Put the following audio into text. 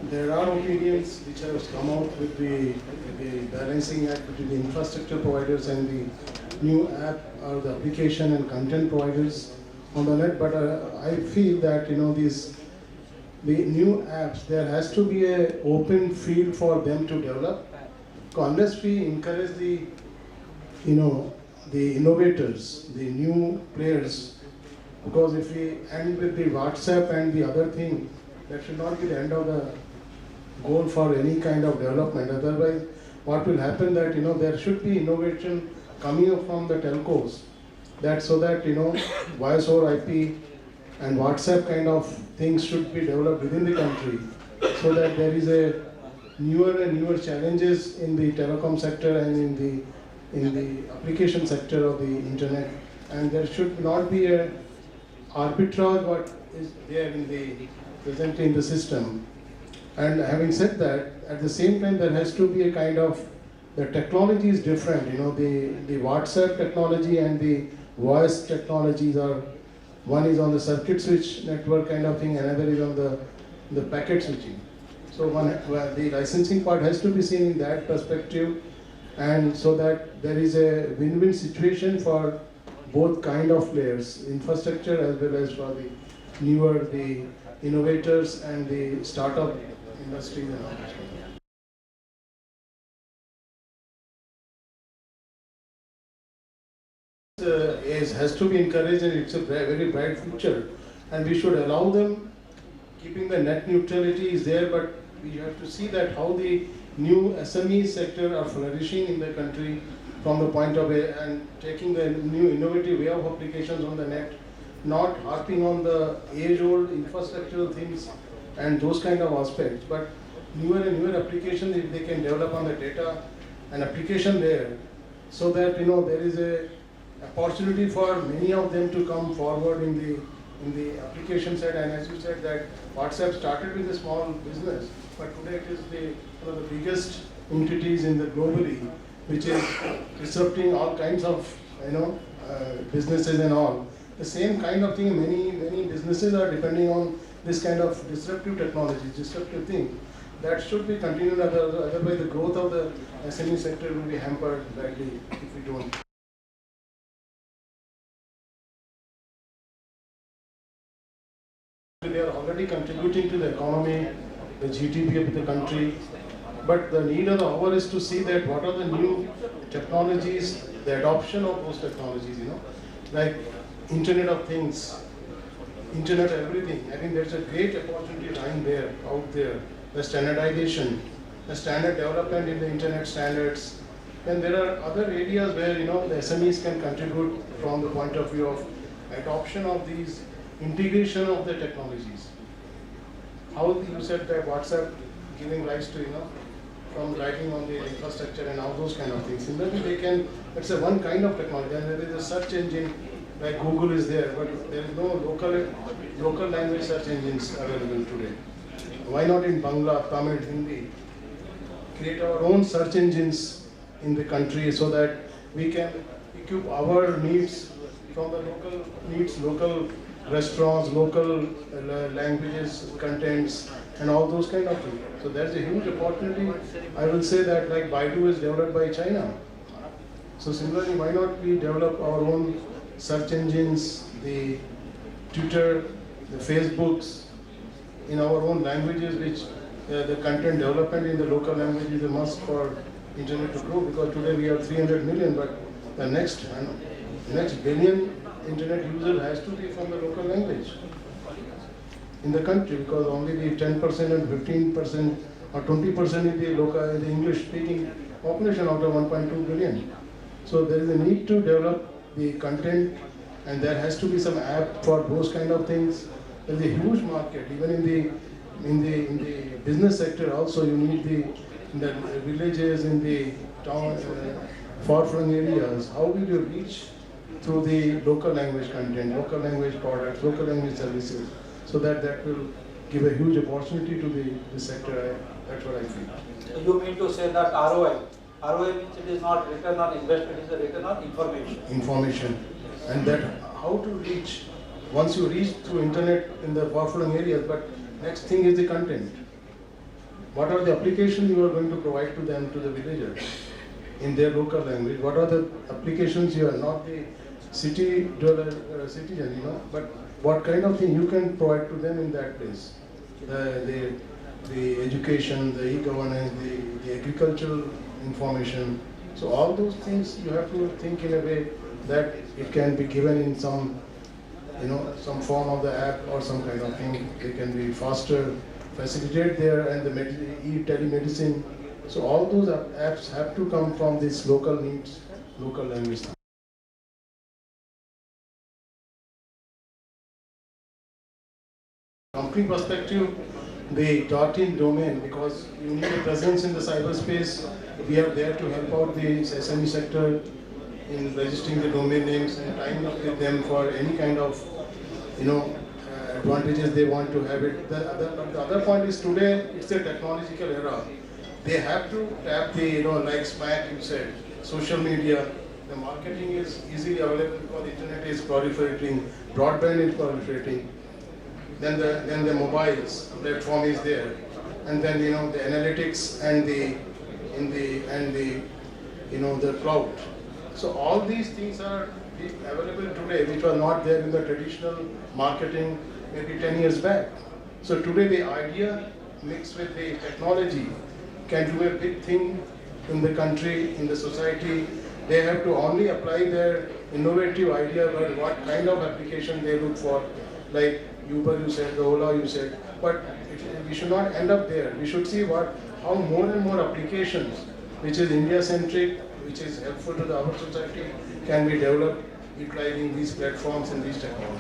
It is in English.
there are opinions which have come out with the balancing act between the infrastructure providers and the new app or the application and content providers on the net. But I feel that the new apps, there has to be an open field for them to develop. Unless we encourage the innovators, the new players, because if we end with the WhatsApp and the other thing, that should not be the end of the goal for any kind of development. Otherwise, what will happen that there should be innovation coming up from the telcos, that so that voice over IP and WhatsApp kind of things should be developed within the country, so that there is a newer and newer challenges in the telecom sector and in the application sector of the internet, and there should not be a arbitrage what is there presently in the system. And having said that, at the same time there has to be a kind of, the technology is different. The WhatsApp technology and the voice technologies are, one is on the circuit switch network kind of thing, another is on the packet switching. So the licensing part has to be seen in that perspective, and so that there is a win-win situation for both kind of players, infrastructure as well as for the innovators and the startup industries and all that. Has to be encouraged, and it's a very bright future, and we should allow them. Keeping the net neutrality is there, but we have to see that how the new SME sector are flourishing in the country from the point of view and taking the new innovative way of applications on the net, not harping on the age-old infrastructural things and those kind of aspects, but newer and newer applications if they can develop on the data and application layer, so that there is a opportunity for many of them to come forward in the application side. And as you said that WhatsApp started with a small business, but today it is one of the biggest entities in the globally, which is disrupting all kinds of businesses and all. The same kind of thing, many businesses are depending on this kind of disruptive technology, disruptive thing. That should be continued, otherwise the growth of the SME sector will be hampered badly if we don't. They are already contributing to the economy, the GDP of the country, but the need of the hour is to see that what are the new technologies, the adoption of those technologies, like Internet of Things, Internet of Everything. I think there's a great opportunity lying there, out there. The standardization, the standard development in the Internet standards. And there are other areas where the SMEs can contribute from the point of view of adoption of these, integration of the technologies. How you said that WhatsApp giving rise to from writing on the infrastructure and all those kind of things. Similarly, they can. It's a one kind of technology. And there is a search engine like Google is there, but there is no local language search engines available today. Why not in Bangla, Tamil, Hindi? Create our own search engines in the country so that we can equip our needs from the local needs, local restaurants, local languages, contents, and all those kind of things. So there's a huge opportunity. I will say that like Baidu is developed by China. So similarly, why not we develop our own search engines, the Twitter, the Facebooks, in our own languages, which the content development in the local language is a must for internet to grow, because today we have 300 million, but the next billion internet user has to be from the local language in the country, because only the 10% and 15% or 20% is the local, the English speaking population out of 1.2 billion. So there is a need to develop the content, and there has to be some app for those kind of things. There's a huge market, even in the business sector also. You need in the villages, in the town, far-flung areas. How will you reach through the local language content, local language products, local language services, so that will give a huge opportunity to the sector. That's what I feel. You mean to say that ROI means it is not return on investment, it is a return on information. Information, and that how to reach. Once you reach through internet in the far-flung areas, but next thing is the content. what are the applications you are going to provide to them, to the villagers, in their local language? What are the applications you are not the citizen, you know, but what kind of thing you can provide to them in that place? The education, the e-governance, the agricultural information. So all those things you have to think in a way that it can be given in some, you know, some form of the app or some kind of thing. They can be faster, facilitate there, and the e-telemedicine. So all those apps have to come from these local needs, local language. Company perspective, the .in domain, because you need a presence in the cyberspace, we are there to help out the SME sector in registering the domain names and tying up with them for any kind of, you know, advantages they want to have it. The other point is today it's a technological era. They have to tap the, you know, like SMAC you said, social media. The marketing is easily available because the internet is proliferating, broadband is proliferating. Then the mobiles platform is there, and then, you know, the analytics and the you know, the cloud. So all these things are available today, which were not there in the traditional marketing maybe 10 years back. So today the idea mixed with the technology can do a big thing in the country, in the society. They have to only apply their innovative idea about what kind of application they look for, like Uber you said, the Ola you said, but we should not end up there. We should see how more and more applications, which is India-centric, which is helpful to our society, can be developed utilizing these platforms and these technologies.